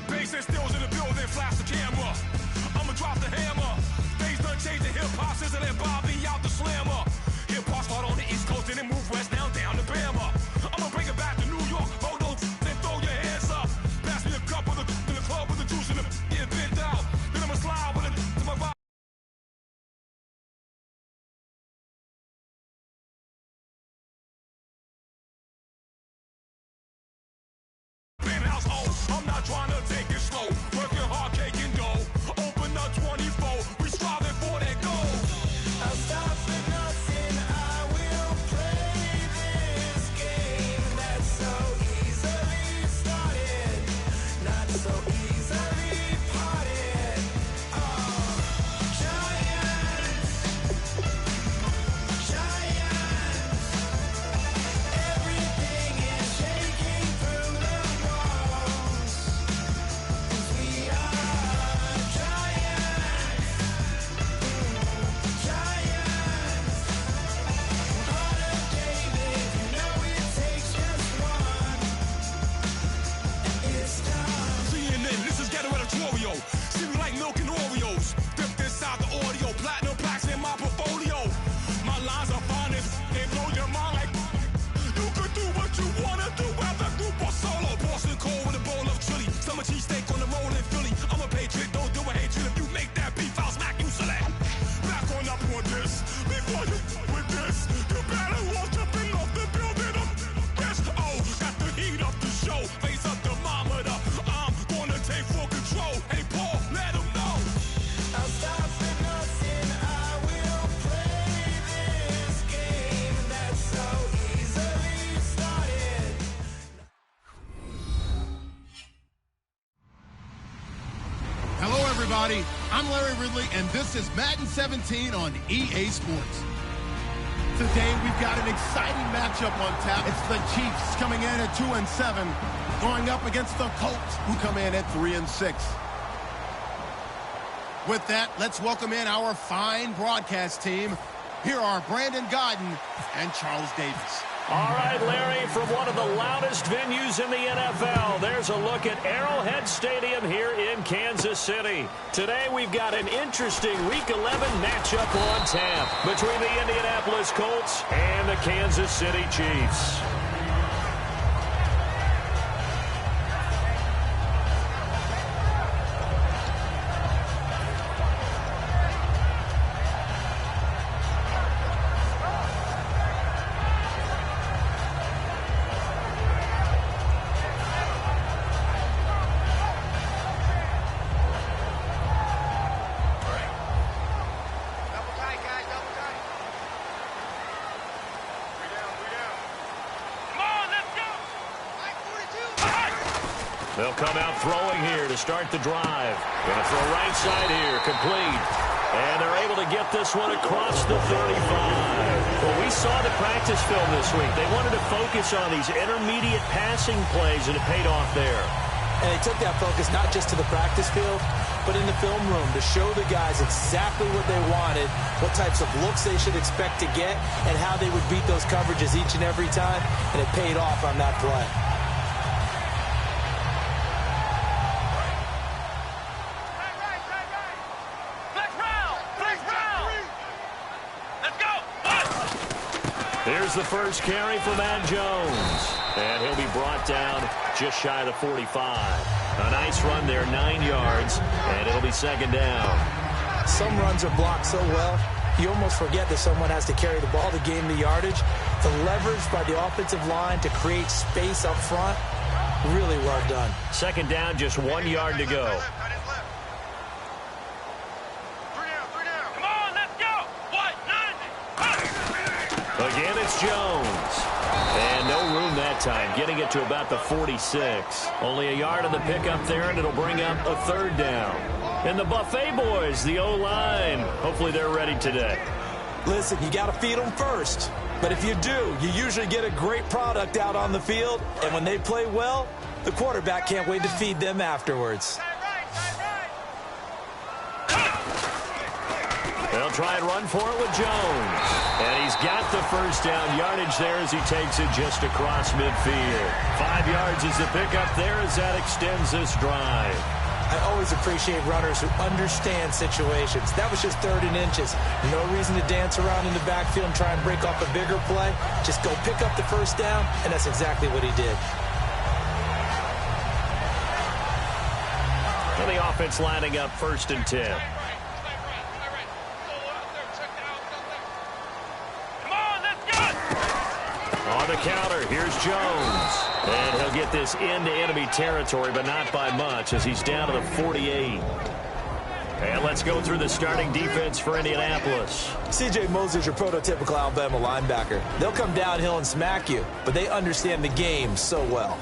Bass and stills in the building, flash the camera. I'ma drop the hammer. Things done changed the hip-hop, sizzle and Bobby out the slammer. Hip-hop start on the East Coast and then move west down to Bama. I'ma bring it back to New York, hold on, then throw your hands up. Pass me a cup with in the club with the juice in the get bent out. Then I'ma slide with it to my vibe. I'm not trying to take it slow, working hard, caking dough. Open up 24, we striving for that goal. I'll stop for nothing, I will play this game that's so easily started, not so easily parted. Giants, everything is shaking through the walls. We are giants, heart of David, you know it takes just one, and it's done. CNN, this is Ghetto Editorial. See me like milk and Oreos, dipped inside the audio, platinum plaques in my portfolio. My lines are finest, they blow your mind like you could do what you wanna do, whether group or solo. Boston cold with a bowl of chili, summer cheesesteak on the roll in Philly. I'm a patriot, don't do a hatred. If you make that beef, I'll smack you silly. Back on up on this, before you with this, you better walk jumping off the building of this. Oh, got the heat up the show, face up thermometer. I'm gonna take full control. Hey Paul, let him know. I'll stop for nothing, I will play this game that's so easily started. Hello, everybody. I'm Larry Ridley, and this is Madden 17 on EA Sports. Today, we've got an exciting matchup on tap. It's the Chiefs coming in at 2-7, going up against the Colts, who come in at 3-6. With that, let's welcome in our fine broadcast team. Here are Brandon Godden and Charles Davis. All right, Larry, from one of the loudest venues in the NFL, there's a look at Arrowhead Stadium here in Kansas City. Today, we've got an interesting Week 11 matchup on tap between the Indianapolis Colts and the Kansas City Chiefs. They'll come out throwing here to start the drive. Going to throw right side here, complete. And they're able to get this one across the 35. Well, we saw the practice film this week. They wanted to focus on these intermediate passing plays, and it paid off there. And they took that focus not just to the practice field, but in the film room to show the guys exactly what they wanted, what types of looks they should expect to get, and how they would beat those coverages each and every time. And it paid off on that play. Here's the first carry for Matt Jones. And he'll be brought down just shy of the 45. A nice run there, 9 yards, and it'll be second down. Some runs are blocked so well, you almost forget that someone has to carry the ball to gain the yardage. The leverage by the offensive line to create space up front, really well done. Second down, just 1 yard to go. Again, it's Jones. And no room that time, getting it to about the 46. Only a yard on the pickup there, and it'll bring up a third down. And the Buffet boys, the O-line, hopefully they're ready today. Listen, you got to feed them first. But if you do, you usually get a great product out on the field. And when they play well, the quarterback can't wait to feed them afterwards. Well, They'll try and run for it with Jones. And he's got the first down yardage there as he takes it just across midfield. 5 yards is the pickup there as that extends this drive. I always appreciate runners who understand situations. That was just 3rd and inches. No reason to dance around in the backfield and try and break off a bigger play. Just go pick up the first down, and that's exactly what he did. And the offense lining up 1st and 10. On the counter, here's Jones. And he'll get this into enemy territory, but not by much as he's down to the 48. And let's go through the starting defense for Indianapolis. C.J. Mosley's your prototypical Alabama linebacker. They'll come downhill and smack you, but they understand the game so well.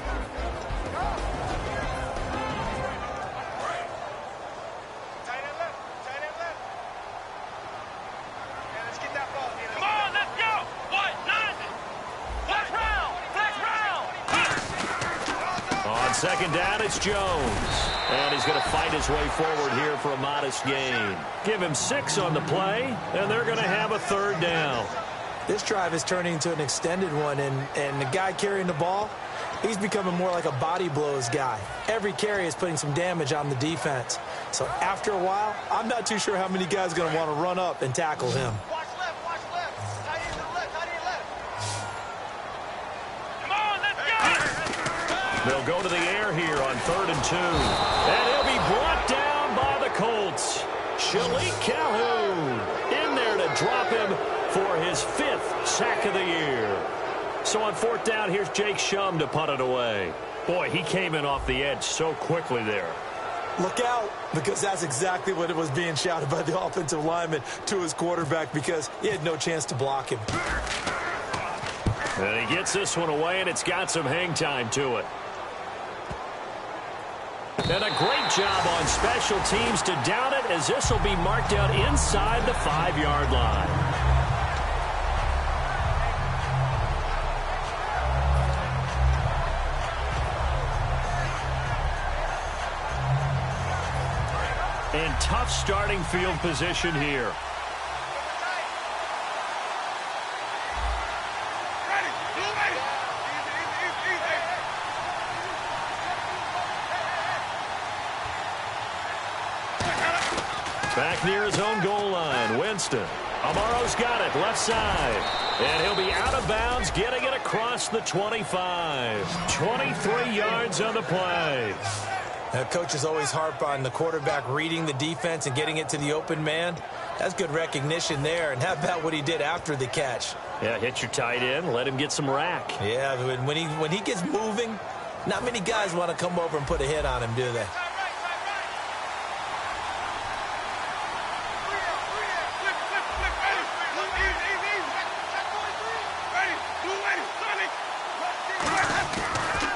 Second down, it's Jones. And he's going to fight his way forward here for a modest gain. Give him 6 on the play, and they're going to have a 3rd down. This drive is turning into an extended one, and the guy carrying the ball, he's becoming more like a body blows guy. Every carry is putting some damage on the defense. So after a while, I'm not too sure how many guys are going to want to run up and tackle him. Watch left, watch left. Tight end to the left, tight end left. Come on, let's go! They'll go to the air here on 3rd and 2. And he'll be brought down by the Colts. Shalik Calhoun in there to drop him for his 5th sack of the year. So on 4th down, here's Jake Shum to punt it away. Boy, he came in off the edge so quickly there. Look out, because that's exactly what it was being shouted by the offensive lineman to his quarterback because he had no chance to block him. And he gets this one away, and it's got some hang time to it. And a great job on special teams to down it as this will be marked out inside the 5-yard line. And tough starting field position here. Back near his own goal line, Winston. Amaro's got it, left side. And he'll be out of bounds, getting it across the 25. 23 yards on the play. Coaches always harp on the quarterback reading the defense and getting it to the open man. That's good recognition there. And how about what he did after the catch? Yeah, hit your tight end, let him get some rack. Yeah, when he gets moving, not many guys want to come over and put a hit on him, do they?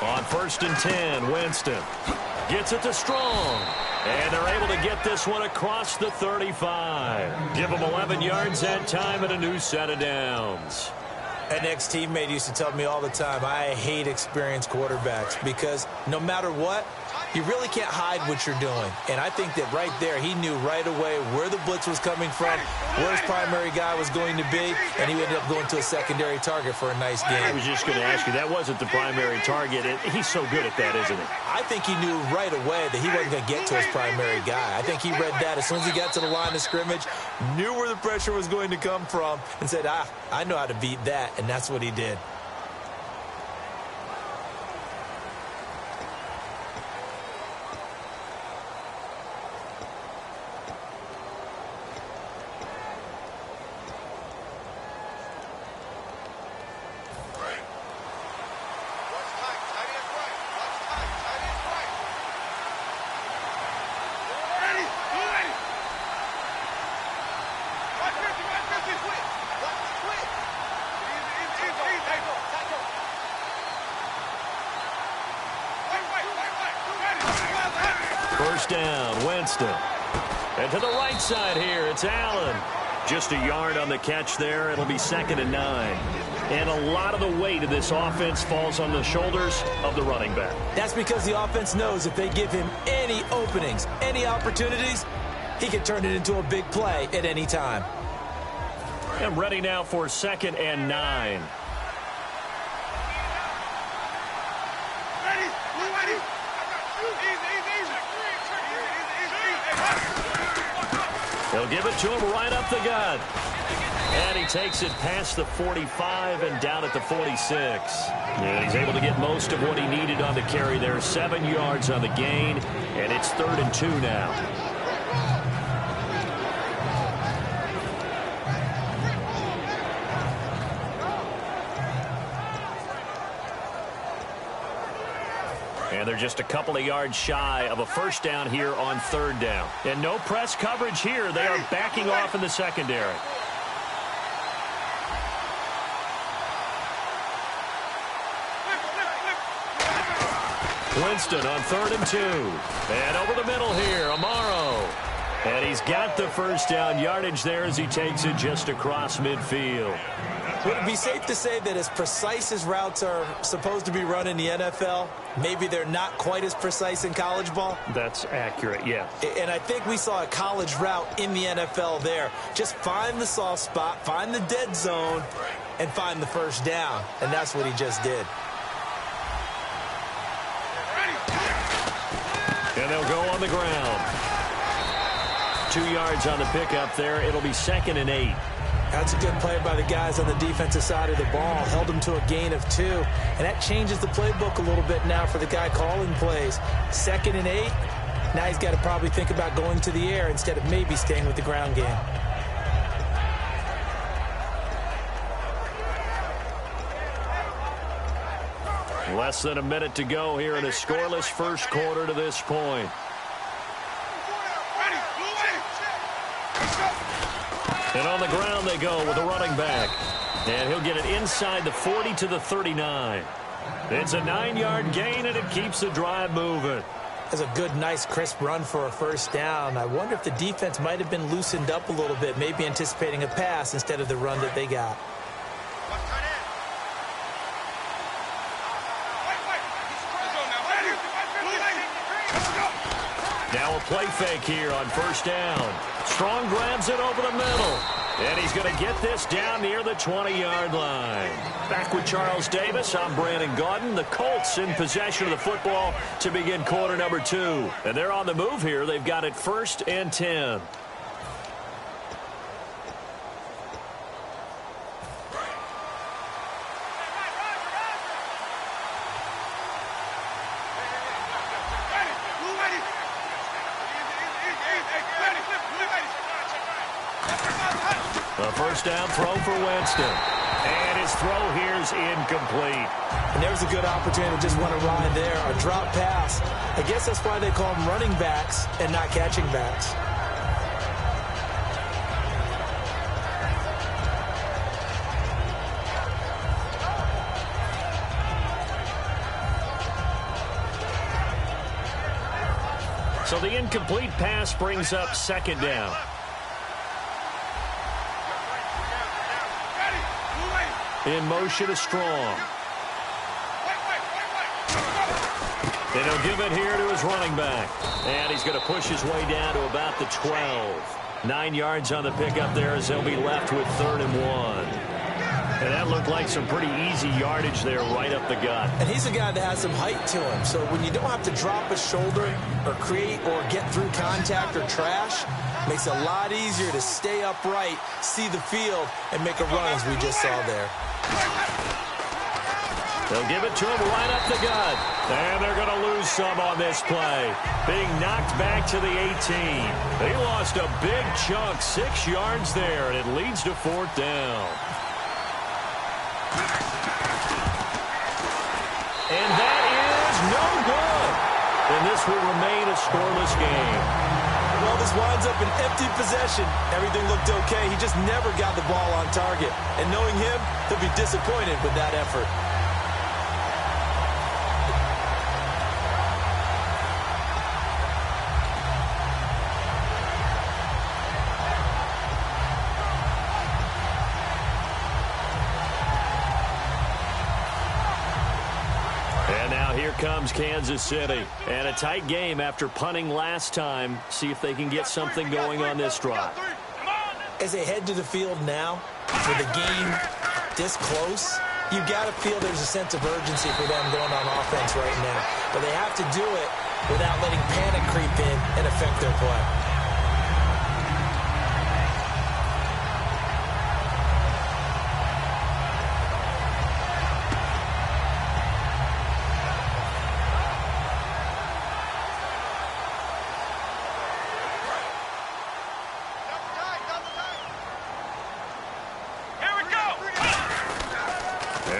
On 1st and 10, Winston gets it to Strong. And they're able to get this one across the 35. Give them 11 yards that time and a new set of downs. An ex-teammate used to tell me all the time, I hate experienced quarterbacks because no matter what, you really can't hide what you're doing. And I think that right there, he knew right away where the blitz was coming from, where his primary guy was going to be, and he ended up going to a secondary target for a nice game. I was just going to ask you, that wasn't the primary target. He's so good at that, isn't he? I think he knew right away that he wasn't going to get to his primary guy. I think he read that as soon as he got to the line of scrimmage, knew where the pressure was going to come from, and said, I know how to beat that, and that's what he did. First down, Winston. And to the right side here, it's Allen. Just a yard on the catch there. It'll be 2nd and 9. And a lot of the weight of this offense falls on the shoulders of the running back. That's because the offense knows if they give him any openings, any opportunities, he can turn it into a big play at any time. And ready now for 2nd and 9. They'll give it to him right up the gut. And he takes it past the 45 and down at the 46. And he's able to get most of what he needed on the carry there. 7 yards on the gain, and it's 3rd and 2 now. And they're just a couple of yards shy of a first down here on 3rd down. And no press coverage here. They are backing off in the secondary. Winston on 3rd and 2. And over the middle here, Amaro. And he's got the first down yardage there as he takes it just across midfield. Would it be safe to say that as precise as routes are supposed to be run in the NFL, maybe they're not quite as precise in college ball? That's accurate, yeah. And I think we saw a college route in the NFL there. Just find the soft spot, find the dead zone, and find the first down. And that's what he just did. And they'll go on the ground. 2 yards on the pickup there. It'll be 2nd and 8. That's a good play by the guys on the defensive side of the ball. Held them to a gain of 2. And that changes the playbook a little bit now for the guy calling plays. 2nd and 8. Now he's got to probably think about going to the air instead of maybe staying with the ground game. Less than a minute to go here in a scoreless first quarter to this point. And on the ground they go with the running back. And he'll get it inside the 40 to the 39. It's a 9-yard gain, and it keeps the drive moving. That's a good, nice, crisp run for a first down. I wonder if the defense might have been loosened up a little bit, maybe anticipating a pass instead of the run that they got. Now a play fake here on first down. Strong grabs it over the middle. And he's going to get this down near the 20-yard line. Back with Charles Davis, I'm Brandon Gaudin. The Colts in possession of the football to begin quarter number 2. And they're on the move here. They've got it 1st and 10. A first down throw for Winston. And his throw here is incomplete. And there's a good opportunity to just want to ride there. A drop pass. I guess that's why they call them running backs and not catching backs. So the incomplete pass brings up 2nd down. In motion is Strong. And he'll give it here to his running back. And he's going to push his way down to about the 12. 9 yards on the pickup there as they'll be left with 3rd and 1. And that looked like some pretty easy yardage there right up the gut. And he's a guy that has some height to him. So when you don't have to drop a shoulder or create or get through contact or trash, makes it a lot easier to stay upright, see the field, and make a run as we just saw there. They'll give it to him right up the gut. And they're going to lose some on this play. Being knocked back to the 18. They lost a big chunk, 6 yards there, and it leads to 4th down. And that is no good. And this will remain a scoreless game. Well, this winds up an empty possession. Everything looked okay. He just never got the ball on target. And knowing him, he'll be disappointed with that effort. here comes Kansas City. And a tight game after punting last time. See if they can get something going on this drive. As they head to the field now, for the game this close, you've got to feel there's a sense of urgency for them going on offense right now. But they have to do it without letting panic creep in and affect their play.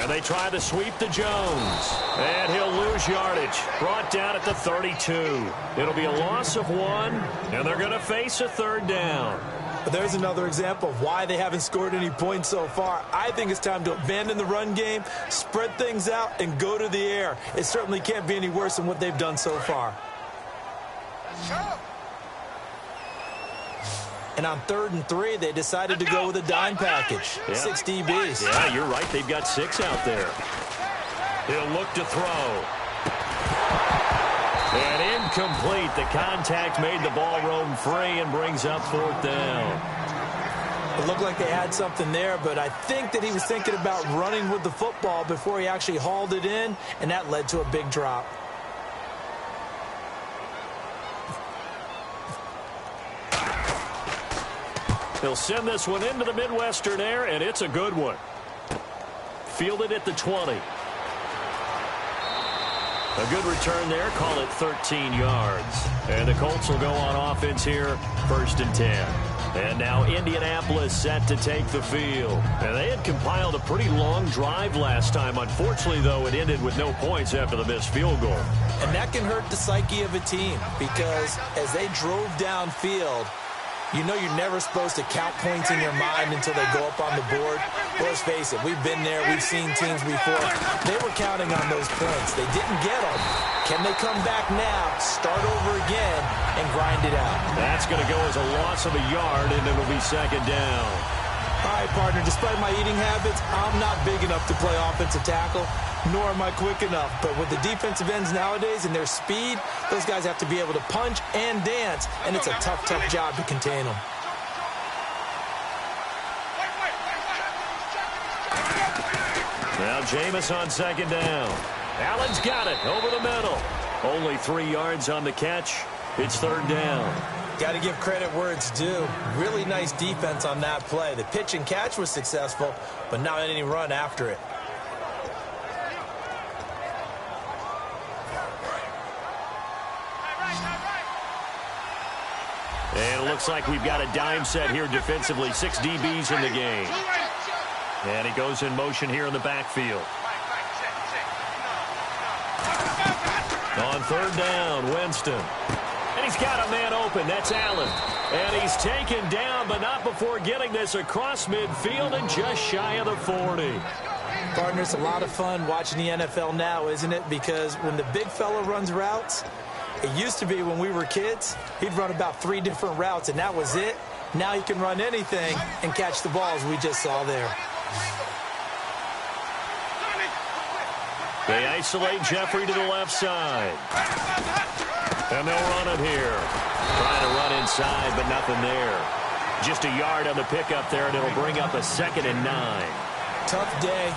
They try to sweep to Jones, and he'll lose yardage. Brought down at the 32. It'll be a loss of 1, and they're going to face a 3rd down. But there's another example of why they haven't scored any points so far. I think it's time to abandon the run game, spread things out, and go to the air. It certainly can't be any worse than what they've done so far. And on 3rd and 3, they decided to go with a dime package. Yeah. 6 DBs. Yeah, you're right. They've got 6 out there. He'll look to throw. And incomplete. The contact made the ball roam free and brings up 4th down. It looked like they had something there, but I think that he was thinking about running with the football before he actually hauled it in, and that led to a big drop. He'll send this one into the Midwestern air, and it's a good one. Fielded at the 20. A good return there. Call it 13 yards. And the Colts will go on offense here, 1st and 10. And now Indianapolis set to take the field. And they had compiled a pretty long drive last time. Unfortunately, though, it ended with no points after the missed field goal. And that can hurt the psyche of a team because as they drove downfield, you know you're never supposed to count points in your mind until they go up on the board. Well, let's face it, we've been there. We've seen teams before. They were counting on those points. They didn't get them. Can they come back now, start over again, and grind it out? That's going to go as a loss of a yard, and it'll be 2nd down. All right, partner, despite my eating habits, I'm not big enough to play offensive tackle, nor am I quick enough. But with the defensive ends nowadays and their speed, those guys have to be able to punch and dance, and it's a tough, tough job to contain them. Now Jameis on 2nd down. Allen's got it over the middle. Only 3 yards on the catch. It's 3rd down. Got to give credit where it's due. Really nice defense on that play. The pitch and catch was successful, but not any run after it. And it looks like we've got a dime set here defensively. 6 DBs in the game. And he goes in motion here in the backfield. On 3rd down, Winston. And he's got a man open. That's Allen. And he's taken down, but not before getting this across midfield and just shy of the 40. Partner, it's a lot of fun watching the NFL now, isn't it? Because when the big fella runs routes, it used to be when we were kids, he'd run about 3 different routes, and that was it. Now he can run anything and catch the balls we just saw there. They isolate Jeffrey to the left side. And they'll run it here. Trying to run inside, but nothing there. Just a yard on the pickup there, and it'll bring up a 2nd and 9. Tough day,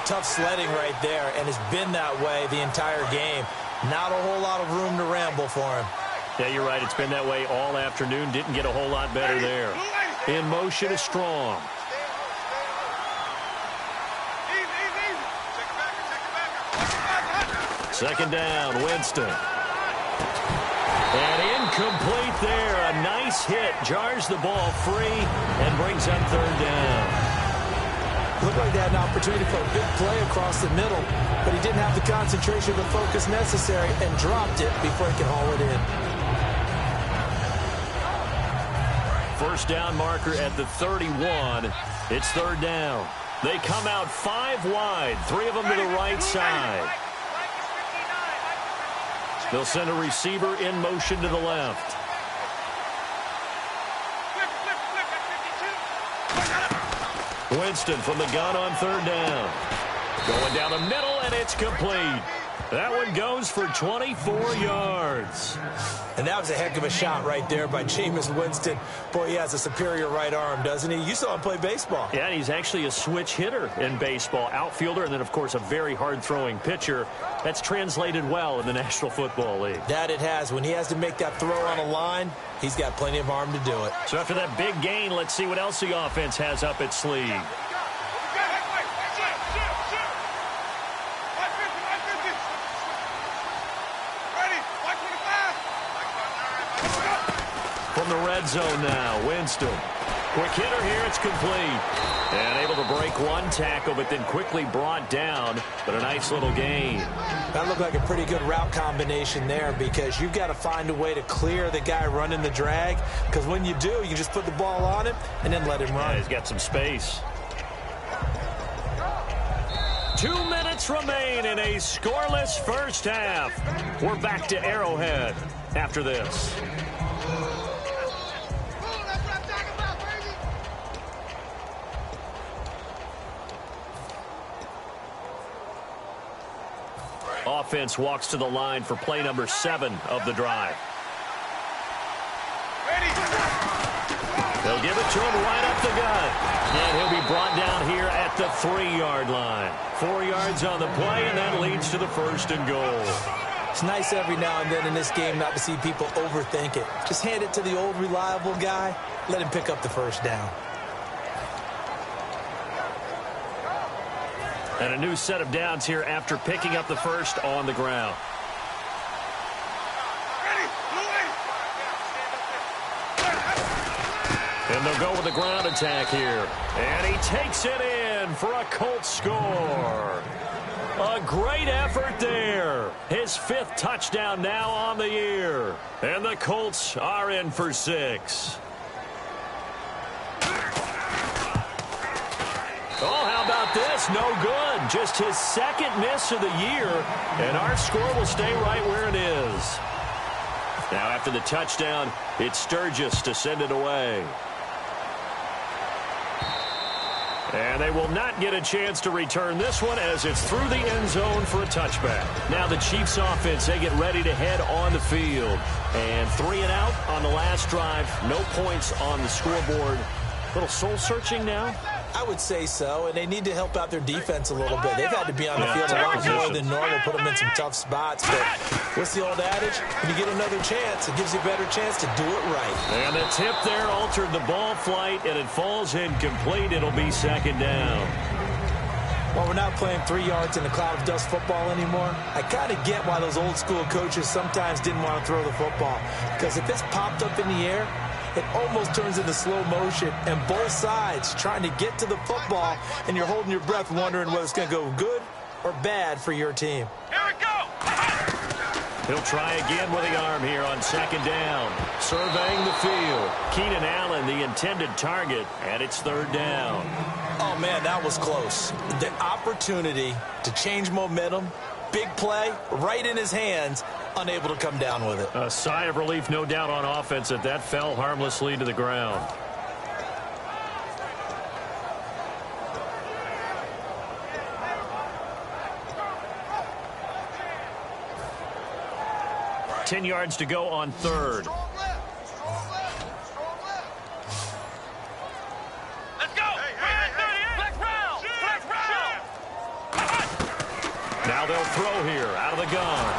tough sledding right there, and it's been that way the entire game. Not a whole lot of room to ramble for him. Yeah, you're right. It's been that way all afternoon. Didn't get a whole lot better there. In motion is Strong. Second down, Winston. And incomplete there. A nice hit. Jars the ball free and brings up 3rd down. Looked like they had an opportunity for a big play across the middle, but he didn't have the concentration or the focus necessary and dropped it before he could haul it in. First down marker at the 31. It's 3rd down. They come out 5 wide, 3 of them to the right side. They'll send a receiver in motion to the left. Winston from the gun on 3rd down. Going down the middle, and it's complete. That one goes for 24 yards. And that was a heck of a shot right there by Jameis Winston. Boy, he has a superior right arm, doesn't he? You saw him play baseball. Yeah, and he's actually a switch hitter in baseball. Outfielder, and then, of course, a very hard-throwing pitcher. That's translated well in the National Football League. That it has. When he has to make that throw on a line, he's got plenty of arm to do it. So after that big gain, let's see what else the offense has up its sleeve. From the red zone now, Winston. Quick hitter here, it's complete. And able to break one tackle, but then quickly brought down, but a nice little gain. That looked like a pretty good route combination there, because you've got to find a way to clear the guy running the drag, because when you do, you can just put the ball on him and then let him run. Yeah, he's got some space. 2 minutes remain in a scoreless first half. We're back to Arrowhead after this. Offense walks to the line for play number 7 of the drive. They'll give it to him right up the gut. And he'll be brought down here at the 3-yard line. 4 yards on the play, and that leads to the 1st and goal. It's nice every now and then in this game not to see people overthink it. Just hand it to the old reliable guy. Let him pick up the 1st down. And a new set of downs here after picking up the 1st on the ground. And they'll go with the ground attack here. And he takes it in for a Colts score. A great effort there. His 5th touchdown now on the year. And the Colts are in for 6. Oh, how about this? No good. Just his 2nd miss of the year, and our score will stay right where it is. Now, after the touchdown, it's Sturgis to send it away. And they will not get a chance to return this one as it's through the end zone for a touchback. Now the Chiefs offense, they get ready to head on the field. And 3 and out on the last drive. No points on the scoreboard. A little soul-searching now. I would say so, and they need to help out their defense a little bit. They've had to be on the field a lot more than normal, put them in some tough spots. But what's the old adage? When you get another chance, it gives you a better chance to do it right. And the tip there altered the ball flight, and it falls incomplete. It'll be 2nd down. While we're not playing 3 yards in a cloud of dust football anymore, I kind of get why those old school coaches sometimes didn't want to throw the football. Because if it's popped up in the air, it almost turns into slow motion, and both sides trying to get to the football, and you're holding your breath wondering whether it's going to go good or bad for your team. Here we go! He'll try again with the arm here on 2nd down. Surveying the field. Keenan Allen, the intended target, and it's 3rd down. Oh, man, that was close. The opportunity to change momentum, big play, right in his hands, unable to come down with it. A sigh of relief, no doubt, on offense that that fell harmlessly to the ground. Ten yards to go on 3rd. Let's go! Now they'll throw here out of the gun.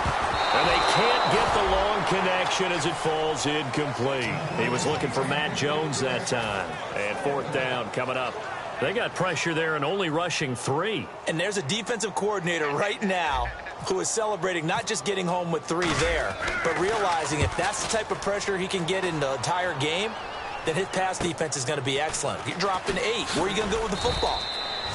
And they can't get the long connection as it falls incomplete. He was looking for Matt Jones that time. And 4th down coming up. They got pressure there and only rushing 3. And there's a defensive coordinator right now who is celebrating not just getting home with 3 there, but realizing if that's the type of pressure he can get in the entire game, then his pass defense is going to be excellent. You're dropping 8. Where are you going to go with the football?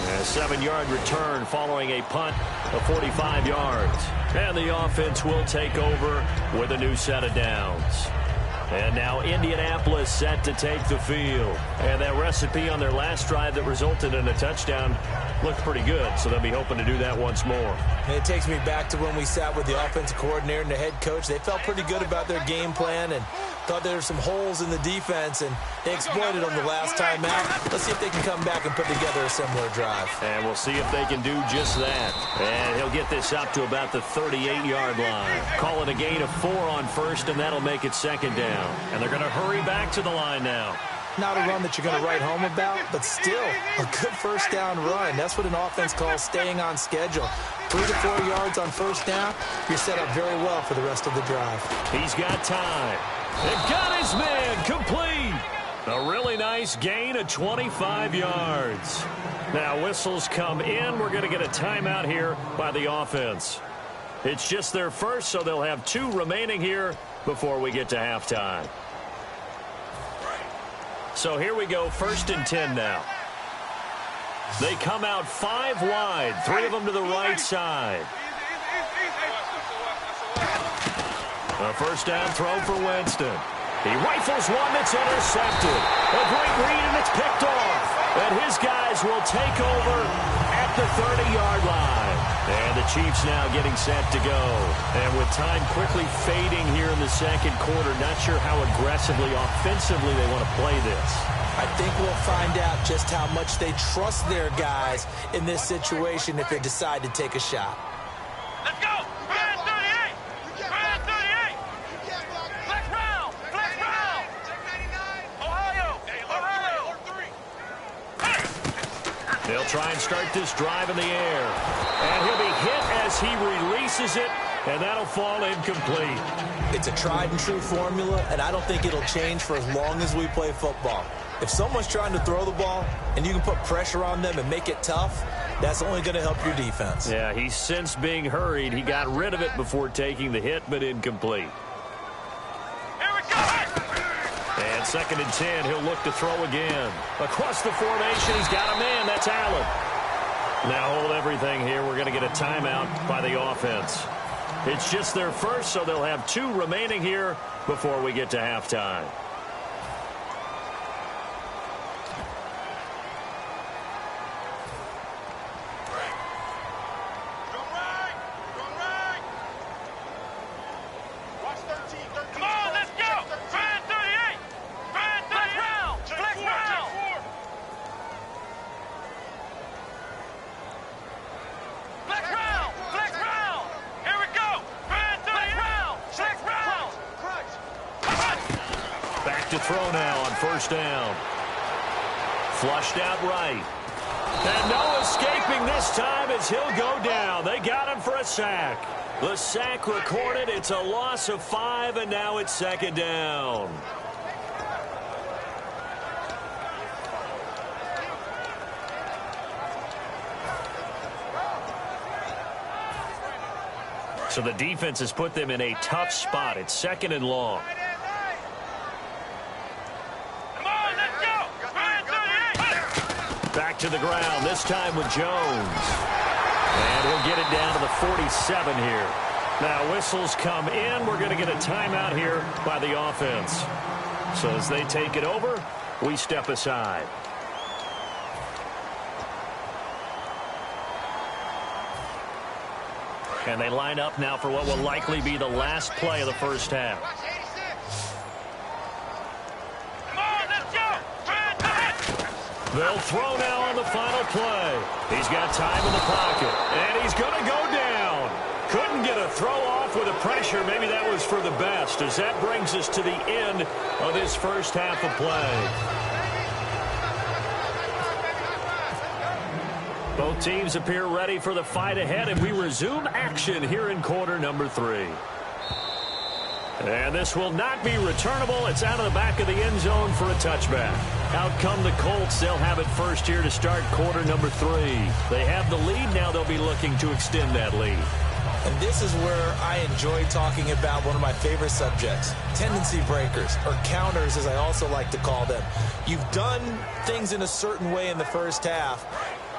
A 7-yard return following a punt of 45 yards. And the offense will take over with a new set of downs. And now Indianapolis set to take the field. And that recipe on their last drive that resulted in a touchdown looked pretty good, so they'll be hoping to do that once more. And it takes me back to when we sat with the offensive coordinator and the head coach. They felt pretty good about their game plan and thought there were some holes in the defense, and they exploited them the last time out. Let's see if they can come back and put together a similar drive. And we'll see if they can do just that. And he'll get this up to about the 38-yard line. Call it a gain of 4 on first, and that'll make it second down. And they're going to hurry back to the line now. Not a run that you're going to write home about, but still a good first down run. That's what an offense calls staying on schedule. 3 to 4 yards on first down, you're set up very well for the rest of the drive. He's got time. It got his man complete. A really nice gain of 25 yards. Now whistles come in. We're going to get a timeout here by the offense. It's just their first, so they'll have 2 remaining here before we get to halftime. So here we go, 1st and 10 now. They come out 5 wide, 3 of them to the right side. A first down throw for Winston. He rifles one that's intercepted. A great read, and it's picked off. And his guys will take over at the 30-yard line. And the Chiefs now getting set to go. And with time quickly fading here in the second quarter, not sure how aggressively, offensively they want to play this. I think we'll find out just how much they trust their guys in this situation if they decide to take a shot. Let's go! Fire 38! Fire 38! Flex round! Flex round! Ohio! Ohio! They'll try and start this drive in the air. And he'll be hit as he releases it, and that'll fall incomplete. It's a tried-and-true formula, and I don't think it'll change for as long as we play football. If someone's trying to throw the ball and you can put pressure on them and make it tough, that's only going to help your defense. Yeah, he's since being hurried. He got rid of it before taking the hit, but incomplete. Here we go! And 2nd and 10, he'll look to throw again. Across the formation, he's got a man. That's Allen. Now hold everything here. We're going to get a timeout by the offense. It's just their first, so they'll have 2 remaining here before we get to halftime. To throw now on first down. Flushed out right. And no escaping this time as he'll go down. They got him for a sack. The sack recorded. It's a loss of 5, and now it's 2nd down. So the defense has put them in a tough spot. It's 2nd and long. Back to the ground, this time with Jones. And he'll get it down to the 47 here. Now whistles come in. We're going to get a timeout here by the offense. So as they take it over, we step aside. And they line up now for what will likely be the last play of the first half. They'll throw now on the final play. He's got time in the pocket, and he's going to go down. Couldn't get a throw off with the pressure. Maybe that was for the best, as that brings us to the end of this first half of play. Both teams appear ready for the fight ahead, and we resume action here in quarter number 3. And this will not be returnable. It's out of the back of the end zone for a touchback. Out come the Colts. They'll have it first here to start quarter number 3. They have the lead. Now they'll be looking to extend that lead. And this is where I enjoy talking about one of my favorite subjects, tendency breakers, or counters as I also like to call them. You've done things in a certain way in the first half,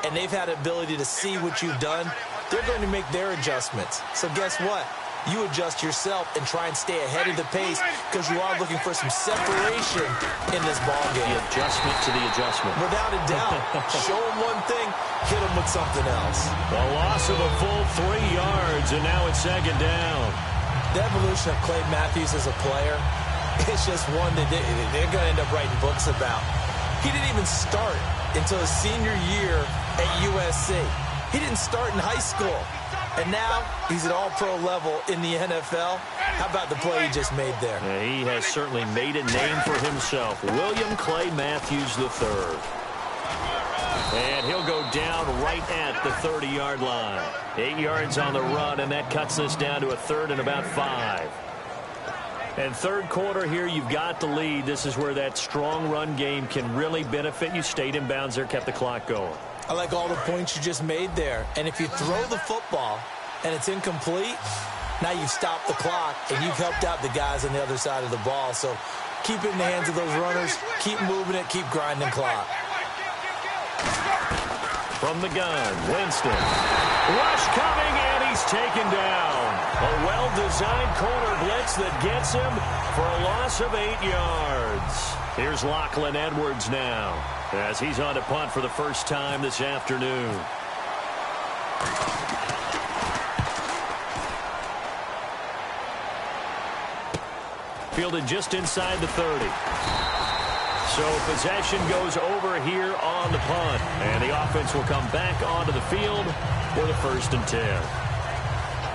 and they've had the ability to see what you've done. They're going to make their adjustments. So guess what? you adjust yourself and try and stay ahead of the pace because you are looking for some separation in this ball game. The adjustment to the adjustment. Without a doubt. Show them one thing, hit them with something else. A loss of a full 3 yards, and now it's second down. The evolution of Clay Matthews as a player, it's just one that they're going to end up writing books about. He didn't even start until his senior year at USC. He didn't start in high school. And now he's at all-pro level in the NFL. How about the play he just made there? Yeah, he has certainly made a name for himself. William Clay Matthews III. And he'll go down right at the 30-yard line. 8 yards on the run, and that cuts this down to a third and about 5. And third quarter here, you've got the lead. This is where that strong run game can really benefit you. Stayed in bounds there, kept the clock going. I like all the points you just made there. And if you throw the football and it's incomplete, now you've stopped the clock and you've helped out the guys on the other side of the ball. So keep it in the hands of those runners. Keep moving it. Keep grinding clock. From the gun, Winston. Rush coming, and he's taken down. A well-designed corner blitz that gets him for a loss of 8 yards. Here's Lachlan Edwards now, as he's on to punt for the first time this afternoon. Fielded just inside the 30. So possession goes over here on the punt. And the offense will come back onto the field for the 1st and 10.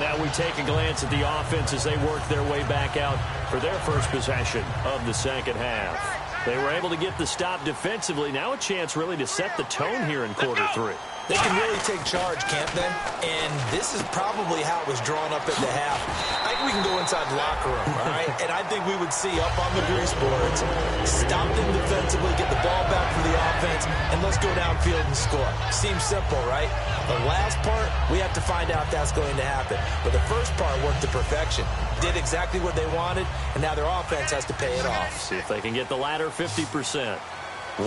Now we take a glance at the offense as they work their way back out for their first possession of the second half. They were able to get the stop defensively. Now a chance really to set the tone here in quarter 3. They can really take charge, can't they? And this is probably how it was drawn up at the half. I think we can go inside the locker room, all right? And I think we would see up on the grease boards, stop them defensively, get the ball back for the offense, and let's go downfield and score. Seems simple, right? The last part, we have to find out if that's going to happen. But the first part worked to perfection. Did exactly what they wanted, and now their offense has to pay it off. See if they can get the latter 50%.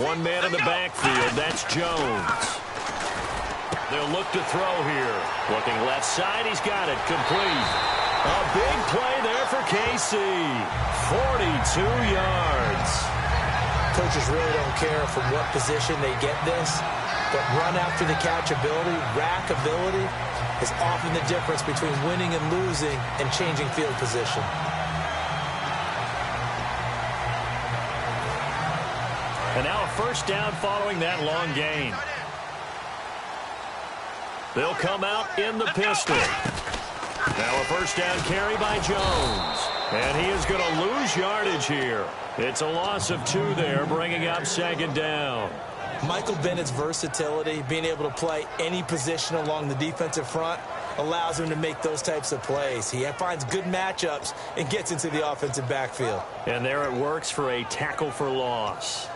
One man in the backfield, that's Jones. They'll look to throw here. Looking left side, he's got it. Complete. A big play there for KC. 42 yards. Coaches really don't care from what position they get this, but run after the catch ability, rack ability, is often the difference between winning and losing and changing field position. And now a first down following that long gain. They'll come out in the pistol. Now a first down carry by Jones. And he is going to lose yardage here. It's a loss of 2 there, bringing up second down. Michael Bennett's versatility, being able to play any position along the defensive front, allows him to make those types of plays. He finds good matchups and gets into the offensive backfield. And there it works for a tackle for loss.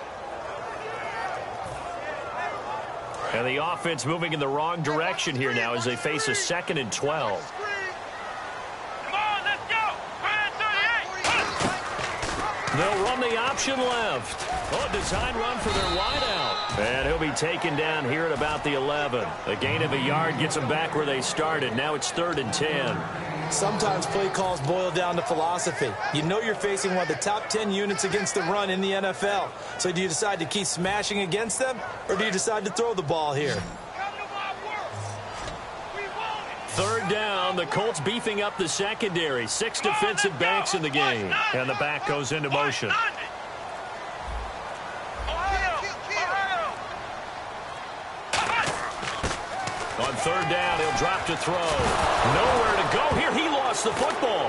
And the offense moving in the wrong direction here now as they face a 2nd and 12. They'll run the option left. Oh, design run for their wideout. And he'll be taken down here at about the 11. A gain of a yard gets them back where they started. Now it's 3rd and 10. Sometimes play calls boil down to philosophy. You know you're facing one of the top 10 units against the run in the NFL. So do you decide to keep smashing against them, or do you decide to throw the ball here? 3rd down, the Colts beefing up the secondary. 6 defensive backs in the game. And the back goes into motion. On 3rd down, he'll drop to throw. Nowhere to go here. He lost the football.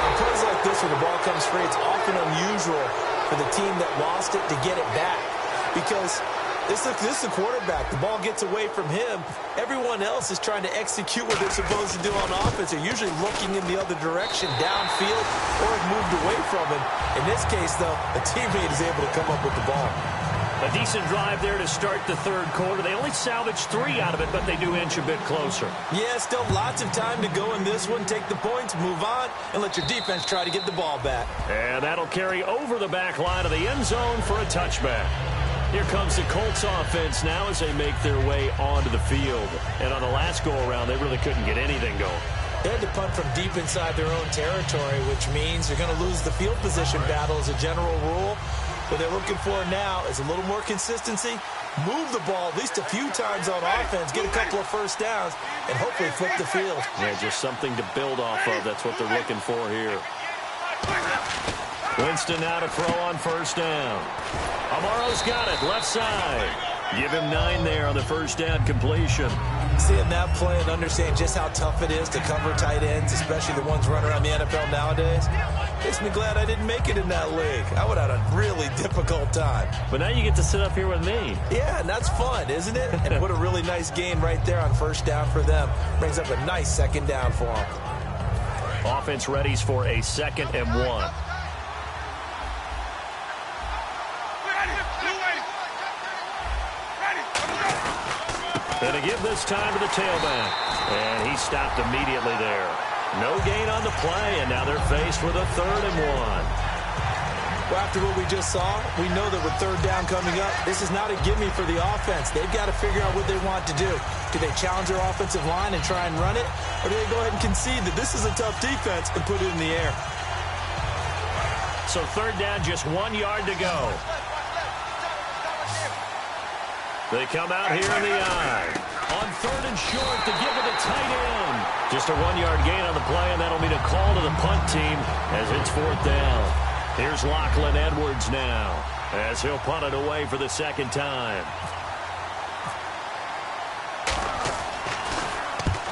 On plays like this where the ball comes free, it's often unusual for the team that lost it to get it back. Because this is the quarterback. The ball gets away from him. Everyone else is trying to execute what they're supposed to do on offense. They're usually looking in the other direction, downfield, or have moved away from him. In this case, though, a teammate is able to come up with the ball. A decent drive there to start the 3rd quarter. They only salvaged 3 out of it, but they do inch a bit closer. Yeah, still lots of time to go in this one. Take the points, move on, and let your defense try to get the ball back. And that'll carry over the back line of the end zone for a touchback. Here comes the Colts offense now as they make their way onto the field. And on the last go-around, they really couldn't get anything going. They had to punt from deep inside their own territory, which means you're going to lose the field position battle as a general rule. What they're looking for now is a little more consistency, move the ball at least a few times on offense, get a couple of first downs, and hopefully flip the field. Yeah, just something to build off of. That's what they're looking for here. Winston now to throw on first down. Amaro's got it, left side. Give him 9 there on the first down completion. Seeing that play and understanding just how tough it is to cover tight ends, especially the ones running around the NFL nowadays, makes me glad I didn't make it in that league. I would have had a really difficult time. But now you get to sit up here with me. Yeah, and that's fun, isn't it? And what a really nice gain right there on first down for them. Brings up a nice second down for them. Offense readies for a 2nd and 1. And to give this time to the tailback. And he stopped immediately there. No gain on the play, and now they're faced with a 3rd and 1. Well, after what we just saw, we know that with 3rd down coming up, this is not a gimme for the offense. They've got to figure out what they want to do. Do they challenge their offensive line and try and run it? Or do they go ahead and concede that this is a tough defense and put it in the air? So 3rd down, just 1 yard to go. They come out here in the eye. On 3rd and short to give it a tight end. Just a 1-yard gain on the play, and that'll mean a call to the punt team as it's 4th down. Here's Lachlan Edwards now as he'll punt it away for the 2nd time.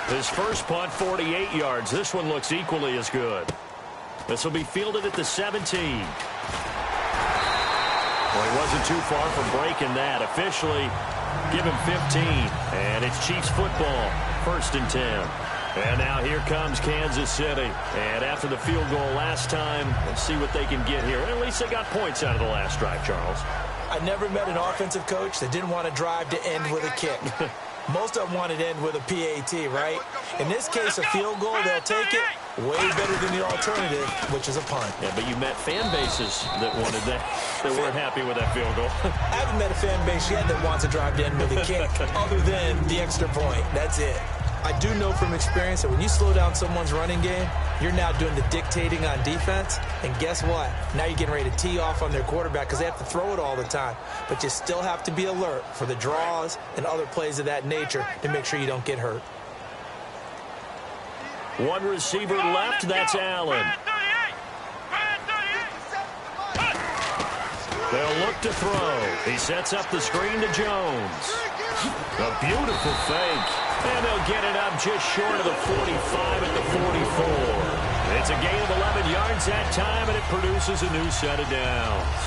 His first punt, 48 yards. This one looks equally as good. This will be fielded at the 17. Well, he wasn't too far from breaking that. Officially, give him 15. And it's Chiefs football, 1st and 10. And now here comes Kansas City. And after the field goal last time, let's see what they can get here. At least they got points out of the last drive, Charles. I never met an offensive coach that didn't want to drive to end with a kick. Most of them wanted to end with a PAT, right? In this case, a field goal, they'll take it. Way better than the alternative, which is a punt. Yeah, but you met fan bases that wanted that, that weren't happy with that field goal. I haven't met a fan base yet that wants to drive to end with a kick, other than the extra point. That's it. I do know from experience that when you slow down someone's running game, you're now doing the dictating on defense. And guess what? Now you're getting ready to tee off on their quarterback because they have to throw it all the time. But you still have to be alert for the draws and other plays of that nature to make sure you don't get hurt. One receiver left, that's Allen. They'll look to throw. He sets up the screen to Jones. A beautiful fake. And they'll get it up just short of the 45 at the 44. It's a gain of 11 yards that time, and it produces a new set of downs.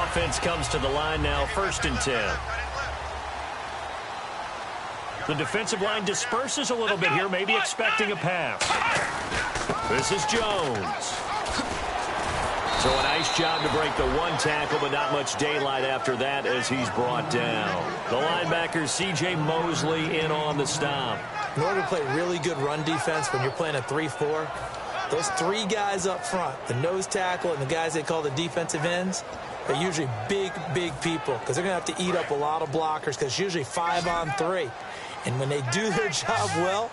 Offense comes to the line now, 1st and 10. The defensive line disperses a little bit here, maybe expecting a pass. This is Jones. So a nice job to break the 1 tackle, but not much daylight after that as he's brought down. The linebacker, C.J. Mosley, in on the stop. In order to play really good run defense when you're playing a 3-4, those 3 guys up front, the nose tackle and the guys they call the defensive ends, they're usually big, big people because they're going to have to eat up a lot of blockers because it's usually 5-on-3. And when they do their job well,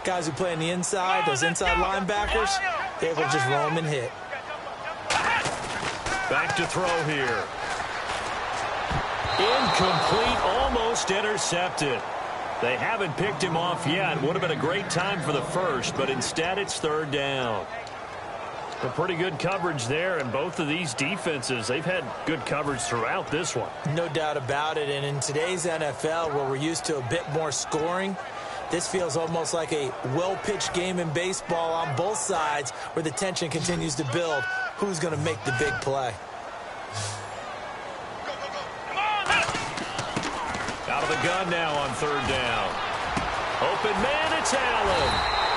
guys who play on the inside, those inside linebackers, they're able to just roam and hit. Back to throw here. Incomplete, almost intercepted. They haven't picked him off yet. Would have been a great time for the first, but instead it's 3rd down. A pretty good coverage there, and both of these defenses, they've had good coverage throughout this one. No doubt about it, and in today's NFL, where we're used to a bit more scoring, this feels almost like a well-pitched game in baseball on both sides where the tension continues to build. Who's going to make the big play? Out of the gun now on 3rd down. Open man, it's Allen.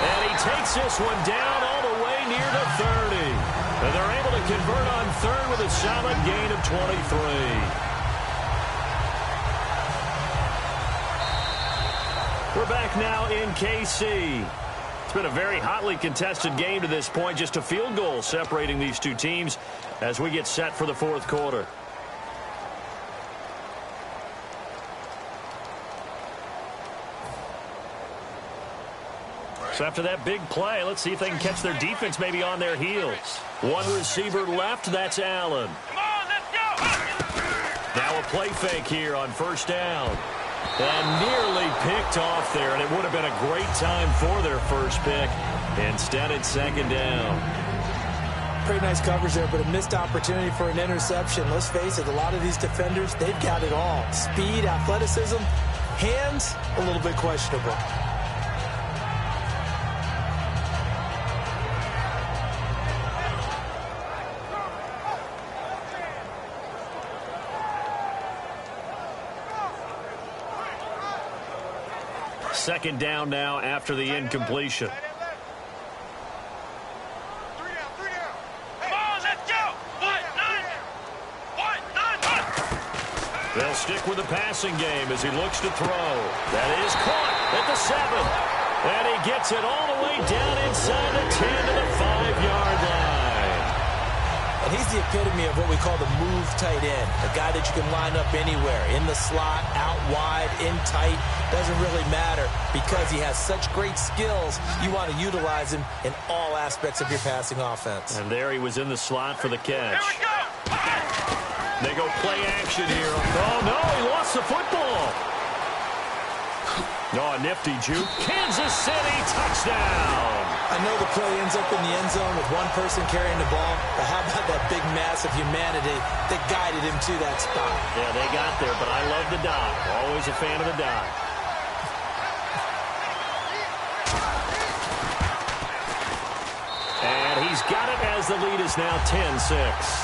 And he takes this one down all the way near the 30. And they're able to convert on 3rd with a solid gain of 23. We're back now in KC. It's been a very hotly contested game to this point. Just a field goal separating these two teams as we get set for the 4th quarter. So after that big play, let's see if they can catch their defense maybe on their heels. One receiver left, that's Allen. Come on, let's go! Now a play fake here on first down. And nearly picked off there, and it would have been a great time for their first pick. Instead, it's second down. Pretty nice coverage there, but a missed opportunity for an interception. Let's face it, a lot of these defenders, they've got it all. Speed, athleticism, hands, a little bit questionable. Second down now after the incompletion. They'll stick with the passing game as he looks to throw. That is caught at the 7. And he gets it all the way down inside the 10 to the 5-yard line. And he's the epitome of what we call the move tight end. A guy that you can line up anywhere. In the slot, out wide, in tight. Doesn't really matter because he has such great skills. You want to utilize him in all aspects of your passing offense. And there he was in the slot for the catch. Here we go! They go play action here. Oh, no, he lost the football. Oh, a nifty juke. Kansas City touchdown. I know the play ends up in the end zone with one person carrying the ball, but how about that big mass of humanity that guided him to that spot? Yeah, they got there, but I love the dot. Always a fan of the dot. And he's got it as the lead is now 10-6.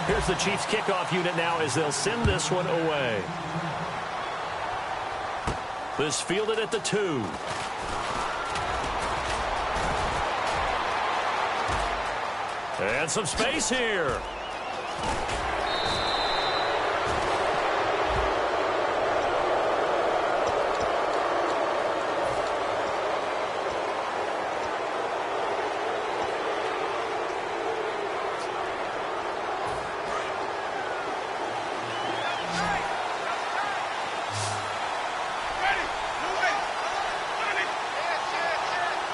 Here's the Chiefs kickoff unit now as they'll send this one away. This fielded at the 2. And some space here.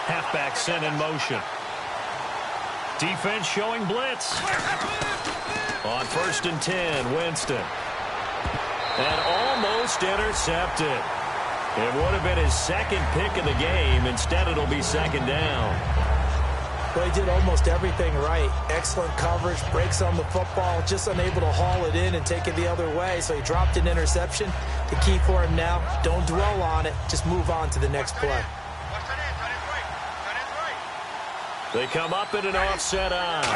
Halfback sent in motion. Defense showing blitz. On 1st and 10, Winston. And almost intercepted. It would have been his second pick of the game. Instead, it'll be second down. Well, he did almost everything right. Excellent coverage, breaks on the football, just unable to haul it in and take it the other way. So he dropped an interception. The key for him now, don't dwell on it. Just move on to the next play. They come up in an offset eye.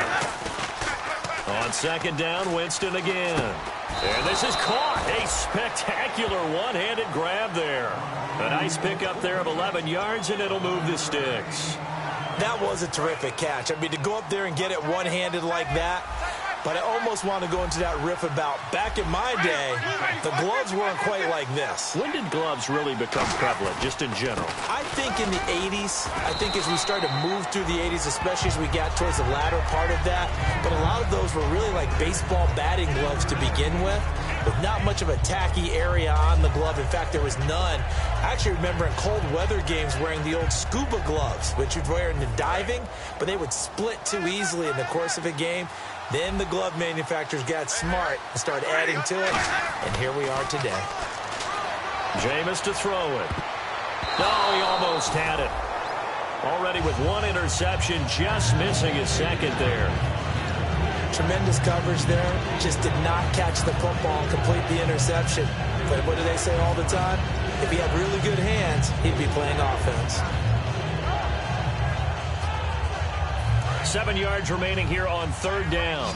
On second down, Winston again. And this is caught. A spectacular one-handed grab there. A nice pickup there of 11 yards, and it'll move the sticks. That was a terrific catch. I mean, to go up there and get it one-handed like that, but I almost want to go into that riff about back in my day, the gloves weren't quite like this. When did gloves really become prevalent, just in general? I think in the 80s. I think as we started to move through the 80s, especially as we got towards the latter part of that. But a lot of those were really like baseball batting gloves to begin with not much of a tacky area on the glove. In fact, there was none. I actually remember in cold weather games wearing the old scuba gloves, which you'd wear in the diving, but they would split too easily in the course of a game. Then the glove manufacturers got smart and started adding to it, and here we are today. Jameis to throw it. Oh, he almost had it. Already with one interception, just missing his second there. Tremendous coverage there. Just did not catch the football and complete the interception. But what do they say all the time? If he had really good hands, he'd be playing offense. 7 yards remaining here on third down.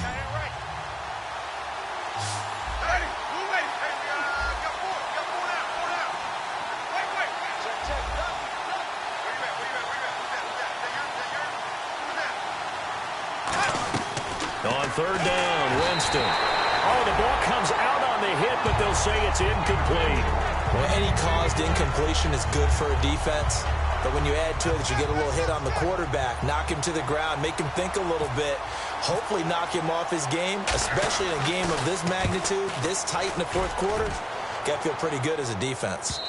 On third down, Winston. Oh, the ball comes out on the hit, but they'll say it's incomplete. Well, any caused incompletion is good for a defense. But when you add to it that you get a little hit on the quarterback, knock him to the ground, make him think a little bit, hopefully knock him off his game, especially in a game of this magnitude, this tight in the fourth quarter, got to feel pretty good as a defense.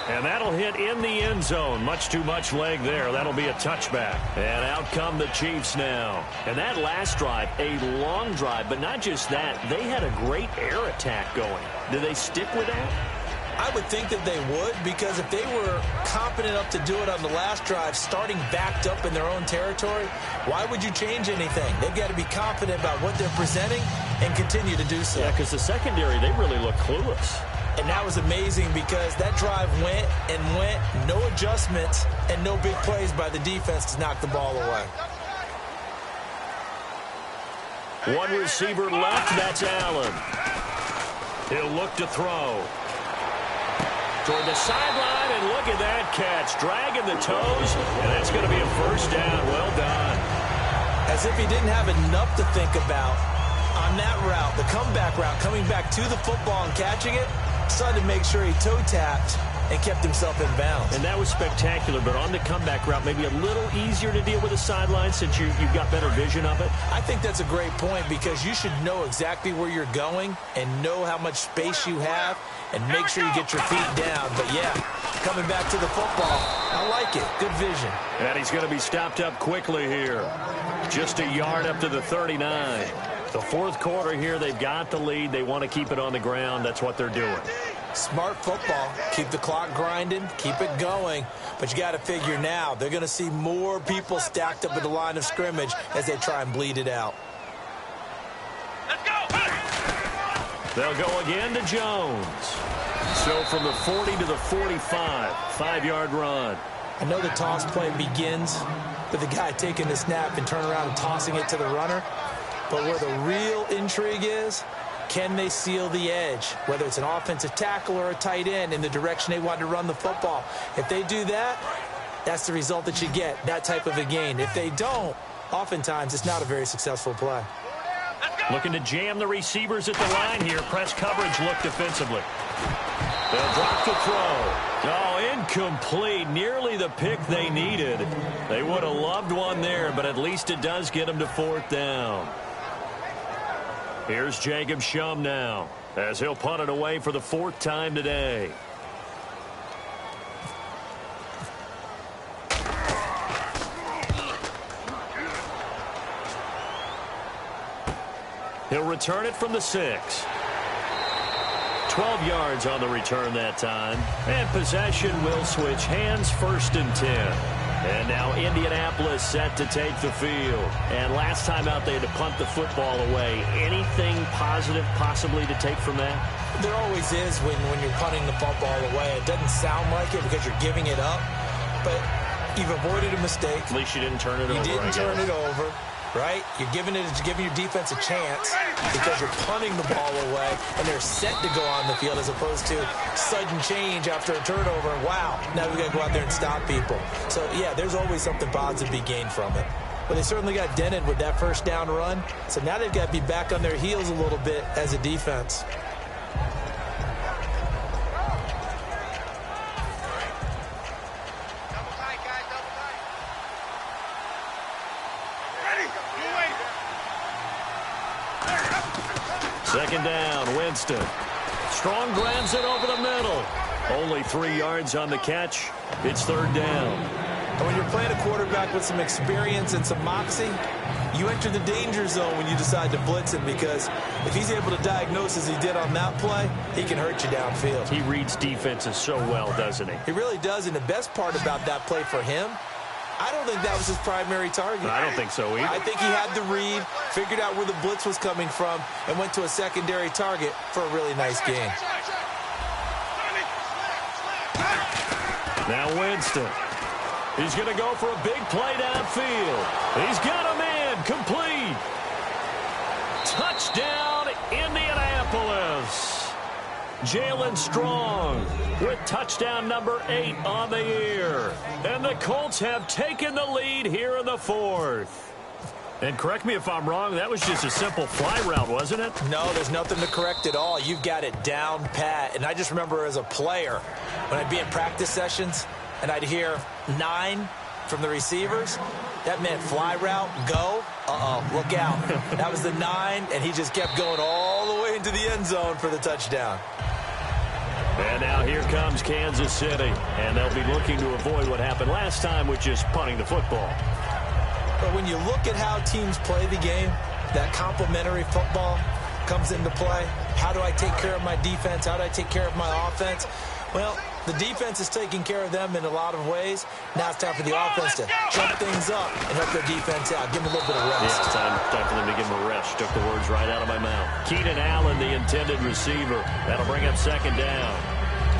And that'll hit in the end zone. Much too much leg there. That'll be a touchback. And out come the Chiefs now. And that last drive, a long drive, but not just that. They had a great air attack going. Do they stick with that? I would think that they would, because if they were confident enough to do it on the last drive, starting backed up in their own territory, why would you change anything? They've got to be confident about what they're presenting and continue to do so. Yeah, because the secondary, they really look clueless. And that was amazing because that drive went and went, no adjustments, and no big plays by the defense to knock the ball away. One receiver left, that's Allen. He'll look to throw. Toward the sideline, and look at that catch. Dragging the toes, and that's going to be a first down. Well done. As if he didn't have enough to think about on that route, the comeback route, coming back to the football and catching it, decided to make sure he toe-tapped and kept himself in bounds. And that was spectacular, but on the comeback route, maybe a little easier to deal with the sideline since you've got better vision of it. I think that's a great point because you should know exactly where you're going and know how much space you have and make sure you get your feet down. But, yeah, coming back to the football, I like it. Good vision. And he's going to be stopped up quickly here. Just a yard up to the 39. The fourth quarter here, they've got the lead. They want to keep it on the ground. That's what they're doing. Smart football. Keep the clock grinding. Keep it going. But you got to figure now they're going to see more people stacked up at the line of scrimmage as they try and bleed it out. Let's go! They'll go again to Jones. So from the 40 to the 45, 5-yard run. I know the toss play begins with the guy taking the snap and turning around and tossing it to the runner. But where the real intrigue is, can they seal the edge, whether it's an offensive tackle or a tight end in the direction they want to run the football? If they do that, that's the result that you get, that type of a gain. If they don't, oftentimes it's not a very successful play. Looking to jam the receivers at the line here. Press coverage look defensively. They'll drop the throw. Oh, incomplete. Nearly the pick they needed. They would have loved one there, but at least it does get them to fourth down. Here's Jacob Shum now as he'll punt it away for the fourth time today. He'll return it from the 6. 12 yards on the return that time. And possession will switch hands, 1st and 10. And now Indianapolis set to take the field. And last time out they had to punt the football away. Anything positive possibly to take from that? There always is when you're punting the football away. It doesn't sound like it because you're giving it up. But you've avoided a mistake. At least you didn't turn it over. You didn't turn it over. Right? You're giving your defense a chance because you're punting the ball away and they're set to go on the field as opposed to sudden change after a turnover. Wow, now we got to go out there and stop people. So, yeah, there's always something positive to be gained from it. But they certainly got dented with that first down run. So now they've got to be back on their heels a little bit as a defense. Second down, Winston. Strong grabs it over the middle. Only 3 yards on the catch. It's 3rd down. And when you're playing a quarterback with some experience and some moxie, you enter the danger zone when you decide to blitz him because if he's able to diagnose as he did on that play, he can hurt you downfield. He reads defenses so well, doesn't he? He really does, and the best part about that play for him, I don't think that was his primary target. I don't think so either. I think he had the read, figured out where the blitz was coming from, and went to a secondary target for a really nice gain. Now Winston. He's going to go for a big play downfield. He's got a man complete. Touchdown, Indianapolis. Jalen Strong with touchdown number 8 on the year. And the Colts have taken the lead here in the 4th. And correct me if I'm wrong, that was just a simple fly route, wasn't it? No, there's nothing to correct at all. You've got it down pat. And I just remember as a player, when I'd be in practice sessions, and I'd hear 9 from the receivers. That meant fly route, go. Look out. That was the 9, and he just kept going all the way into the end zone for the touchdown. And now here comes Kansas City, and they'll be looking to avoid what happened last time, which is punting the football. But when you look at how teams play the game, that complementary football comes into play. How do I take care of my defense? How do I take care of my offense? Well, the defense is taking care of them in a lot of ways. Now it's time for the offense to jump things up and help their defense out. Give them a little bit of rest. Yeah, time for them to give them a rest. Took the words right out of my mouth. Keenan Allen, the intended receiver. That'll bring up second down.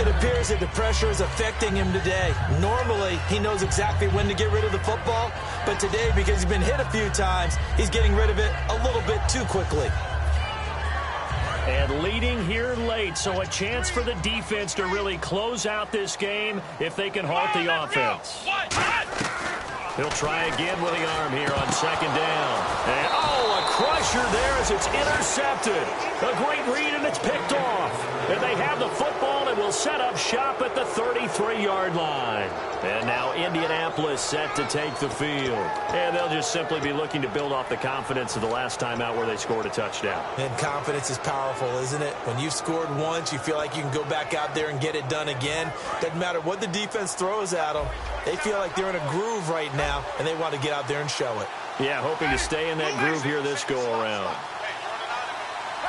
It appears that the pressure is affecting him today. Normally, he knows exactly when to get rid of the football, but today, because he's been hit a few times, he's getting rid of it a little bit too quickly. And leading here late, so a chance for the defense to really close out this game if they can halt the offense. He'll try again with the arm here on second down. And, a crusher there as it's intercepted. A great read, and it's picked off. And they have the football and will set up shop at the 33-yard line. And now Indianapolis set to take the field. And they'll just simply be looking to build off the confidence of the last time out where they scored a touchdown. And confidence is powerful, isn't it? When you've scored once, you feel like you can go back out there and get it done again. Doesn't matter what the defense throws at them. They feel like they're in a groove right now, and they want to get out there and show it. Yeah, hoping to stay in that groove here this go-around.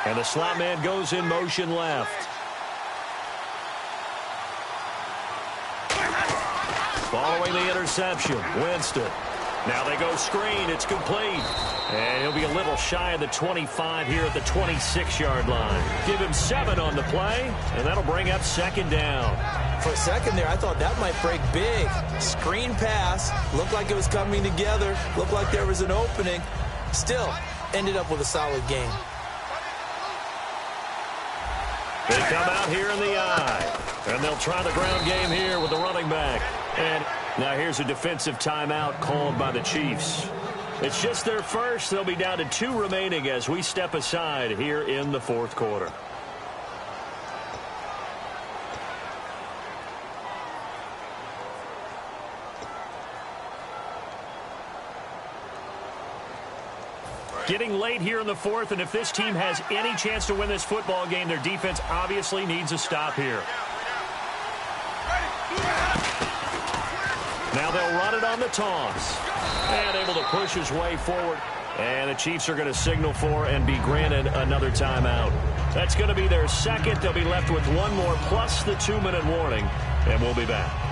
And the slot man goes in motion left. Following the interception, Winston. Now they go screen. It's complete. And he'll be a little shy of the 25 here at the 26-yard line. Give him 7 on the play, and that'll bring up second down. For a second there, I thought that might break big. Screen pass. Looked like it was coming together. Looked like there was an opening. Still, ended up with a solid game. They come out here in the eye. And they'll try the ground game here with the running back. And now here's a defensive timeout called by the Chiefs. It's just their first. They'll be down to 2 remaining as we step aside here in the fourth quarter. Getting late here in the fourth, and if this team has any chance to win this football game, their defense obviously needs a stop here. Now they'll run it on the toss. And able to push his way forward. And the Chiefs are going to signal for and be granted another timeout. That's going to be their second. They'll be left with 1 more plus the 2-minute warning. And we'll be back.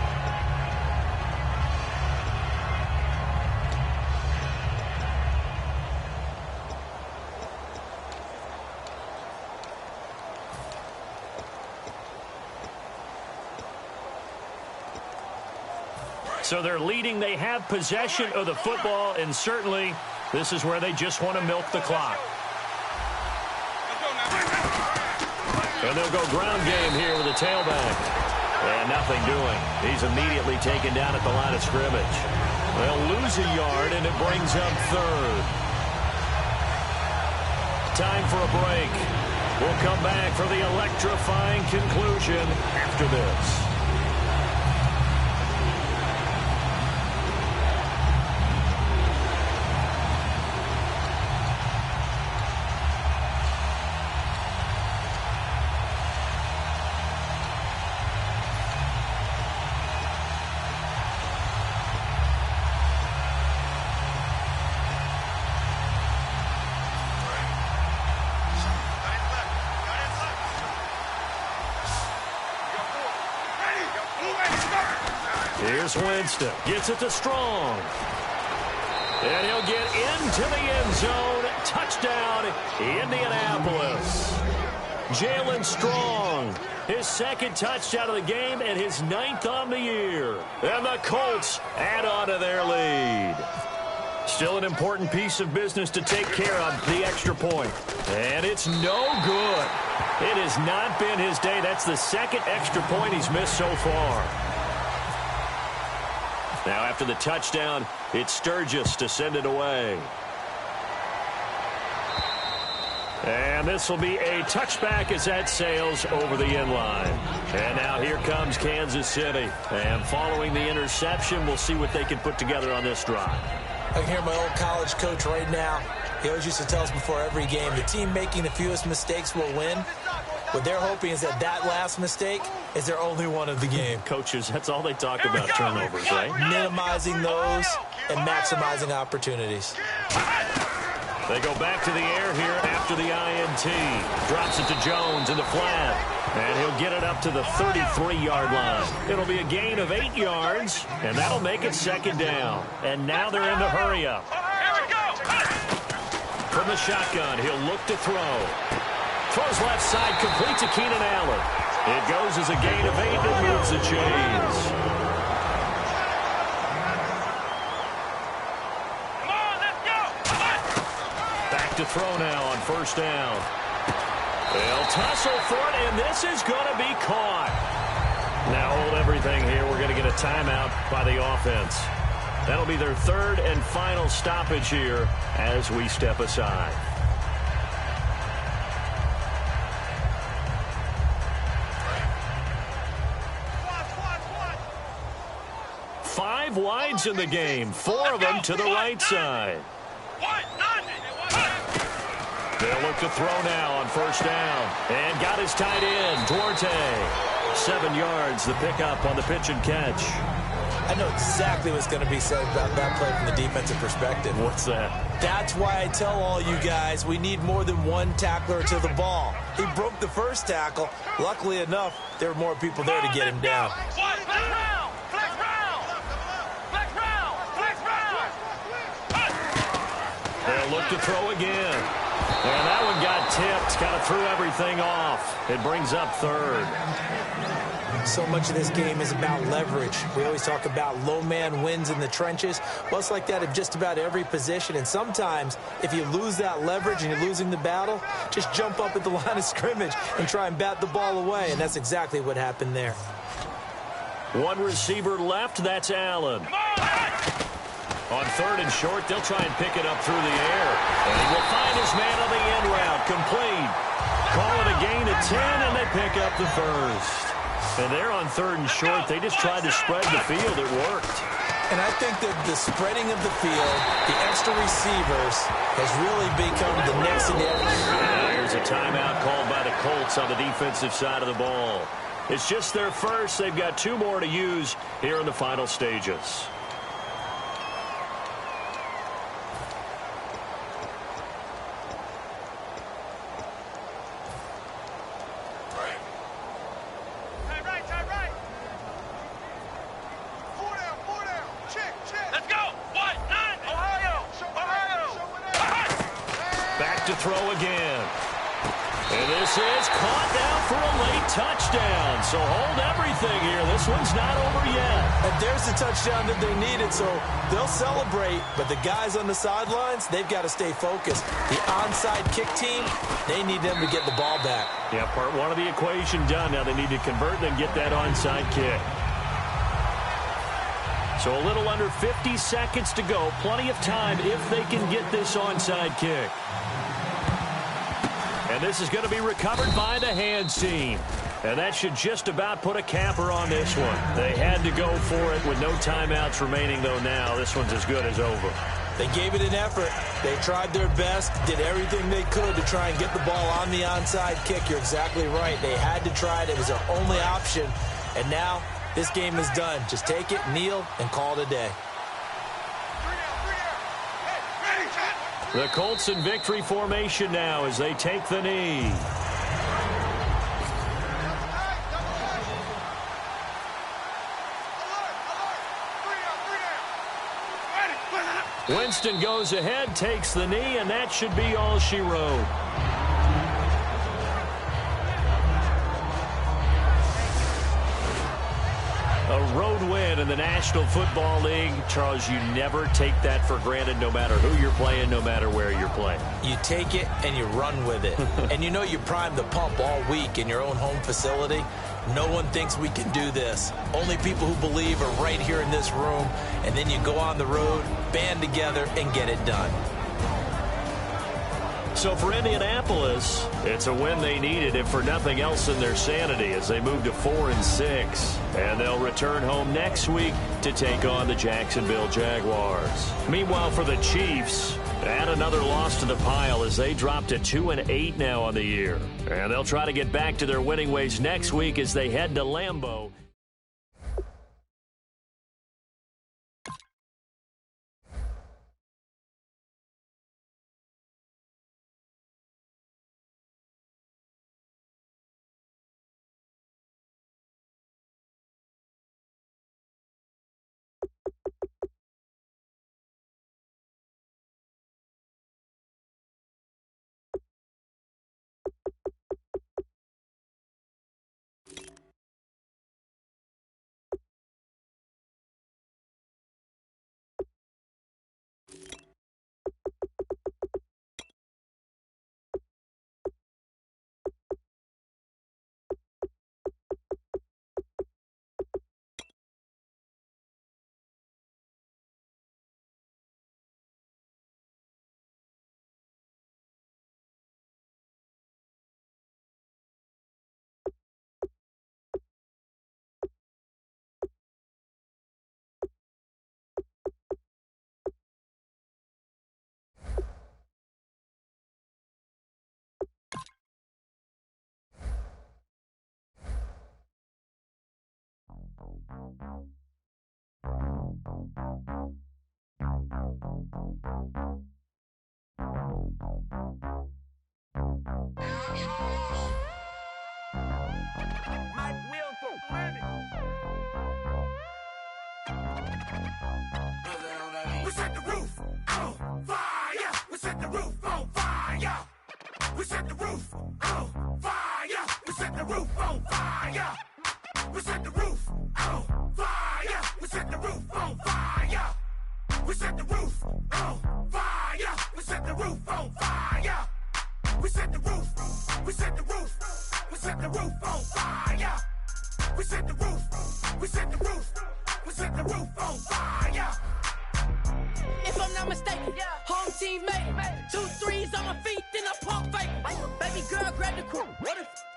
So they're leading. They have possession of the football, and certainly this is where they just want to milk the clock. And they'll go ground game here with the tailback. And nothing doing. He's immediately taken down at the line of scrimmage. They'll lose a yard, and it brings up third. Time for a break. We'll come back for the electrifying conclusion after this. Here's Winston. Gets it to Strong. And he'll get into the end zone. Touchdown, Indianapolis. Jalen Strong, his second touchdown of the game and his 9th on the year. And the Colts add on to their lead. Still an important piece of business to take care of, the extra point. And it's no good. It has not been his day. That's the second extra point he's missed so far. Now after the touchdown, it's Sturgis to send it away. And this will be a touchback as that sails over the inline. And now here comes Kansas City. And following the interception, we'll see what they can put together on this drive. I can hear my old college coach right now. He always used to tell us before every game, the team making the fewest mistakes will win. What they're hoping is that last mistake is their only one of the game. Coaches, that's all they talk about, turnovers, right? Minimizing those and maximizing opportunities. They go back to the air here after the INT. Drops it to Jones in the flat. And he'll get it up to the 33-yard line. It'll be a gain of 8 yards, and that'll make it second down. And now they're in the hurry-up. From the shotgun, he'll look to throw. Throws left side, complete to Keenan Allen. It goes as a gain of 8 and moves the chains. To throw now on first down. They'll tussle for it, and this is going to be caught. Now hold everything here. We're going to get a timeout by the offense. That'll be their third and final stoppage here as we step aside. Five wides in the game, 4 of them to the right side. They'll look to throw now on first down. And got his tight end, Duarte. 7 yards, the pickup on the pitch and catch. I know exactly what's going to be said about that play from the defensive perspective. What's that? That's why I tell all you guys we need more than one tackler to the ball. He broke the first tackle. Luckily enough, there were more people there to get him down. They'll look to throw again. And that one got tipped. Kind of threw everything off. It brings up third. So much of this game is about leverage. We always talk about low man wins in the trenches. Well, it's like that in just about every position. And sometimes, if you lose that leverage and you're losing the battle, just jump up at the line of scrimmage and try and bat the ball away. And that's exactly what happened there. One receiver left. That's Allen. On third and short, they'll try and pick it up through the air. And he will find his man on the end route. Complete. Call it a gain of 10, and they pick up the first. And they're on third and short. They just tried to spread the field. It worked. And I think that the spreading of the field, the extra receivers, has really become the next in the Now here's a timeout called by the Colts on the defensive side of the ball. It's just their first. They've got 2 more to use here in the final stages. To throw again. And this is caught down for a late touchdown. So hold everything here. This one's not over yet. And there's the touchdown that they needed, so they'll celebrate. But the guys on the sidelines, they've got to stay focused. The onside kick team, they need them to get the ball back. Yeah, part one of the equation done. Now they need to convert and get that onside kick. So a little under 50 seconds to go. Plenty of time if they can get this onside kick. And this is going to be recovered by the hands team. And that should just about put a capper on this one. They had to go for it with no timeouts remaining, though now. This one's as good as over. They gave it an effort. They tried their best, did everything they could to try and get the ball on the onside kick. You're exactly right. They had to try it. It was their only option. And now this game is done. Just take it, kneel, and call it a day. The Colts in victory formation now as they take the knee. Winston goes ahead, takes the knee, and that should be all she wrote. A road win in the National Football League. Charles, you never take that for granted no matter who you're playing, no matter where you're playing. You take it and you run with it. And you know you primed the pump all week in your own home facility. No one thinks we can do this. Only people who believe are right here in this room. And then you go on the road, band together, and get it done. So for Indianapolis, it's a win they needed, if for nothing else in their sanity, as they move to 4-6. And they'll return home next week to take on the Jacksonville Jaguars. Meanwhile, for the Chiefs, add another loss to the pile as they drop to 2-8 now on the year. And they'll try to get back to their winning ways next week as they head to Lambeau. We set the roof on fire. We set the roof on fire. We set the roof on fire. We set the roof on fire. We set the roof on fire. We set the roof on fire. We set the roof on fire. We set the roof on fire. We set the roof. We set the roof. We set the roof on fire. We set the roof. We set the roof. We set the roof on fire. If I'm not mistaken, home team made it. 2 3s on my feet, then I pump fake. Baby girl, grab the crew.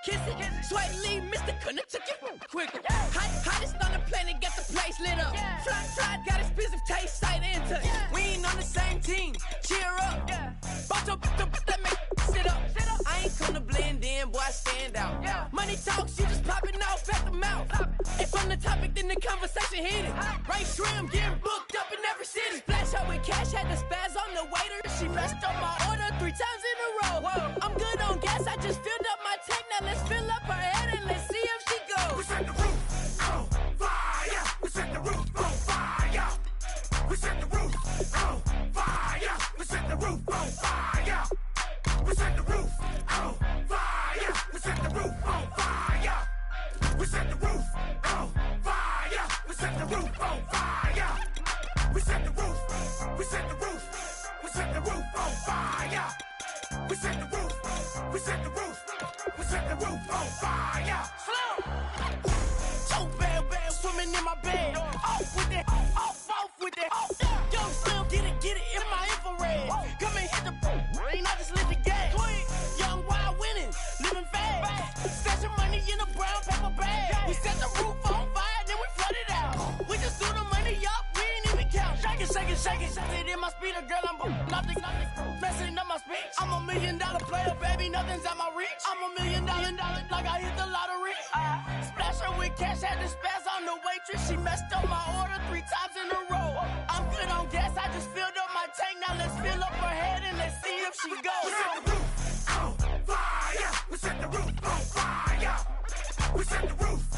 Kiss it, sweat leave, Mr. Couldn't took it quicker. Hottest on the planet, got the place lit up. Fly, got expensive taste, sight into. We ain't on the same team, cheer up. Boss your that make sit up. I ain't come to blend in, boy, I stand out. Money talks, you just popping off at the mouth. If I'm the topic, then the conversation heated. Right shrimp, getting booked up in every city. Splash out with cash, had the spaz on the waiter. She messed up my order 3 times in a row. I'm good on gas, I just filled up my tank. Now let's fill up her head and let's see if she goes. We set the roof on fire. We set the roof on fire. We set the roof on fire. We set the roof on fire. We set the roof on fire. We set the roof on fire. We set the roof on fire. We set the roof on fire. We set the roof. We set the roof. We set the roof on fire. We set the roof. We set the roof. We set the roof on fire. So bad, swimming in my bed. Off with it, off with it. Young Slim, get it in my infrared. Come and hit the rain, I just lit the gas. Young wild winning, living fast. Stash your money in a brown paper bag. We set the roof on fire, then we flood it out. We just threw the money up, we ain't even count. Shake it. Shake it in my speeder, girl, I'm nothing. Messing up my speech. I'm $1 million player, baby, nothing's at my reach. I'm $1 million, like I hit the lottery. Splash her with cash, had the spaz on the waitress. She messed up my order 3 times in a row. I'm good on gas, I just filled up my tank. Now let's fill up her head and let's see if she goes. We set the roof on fire. We set the roof on fire. We set the roof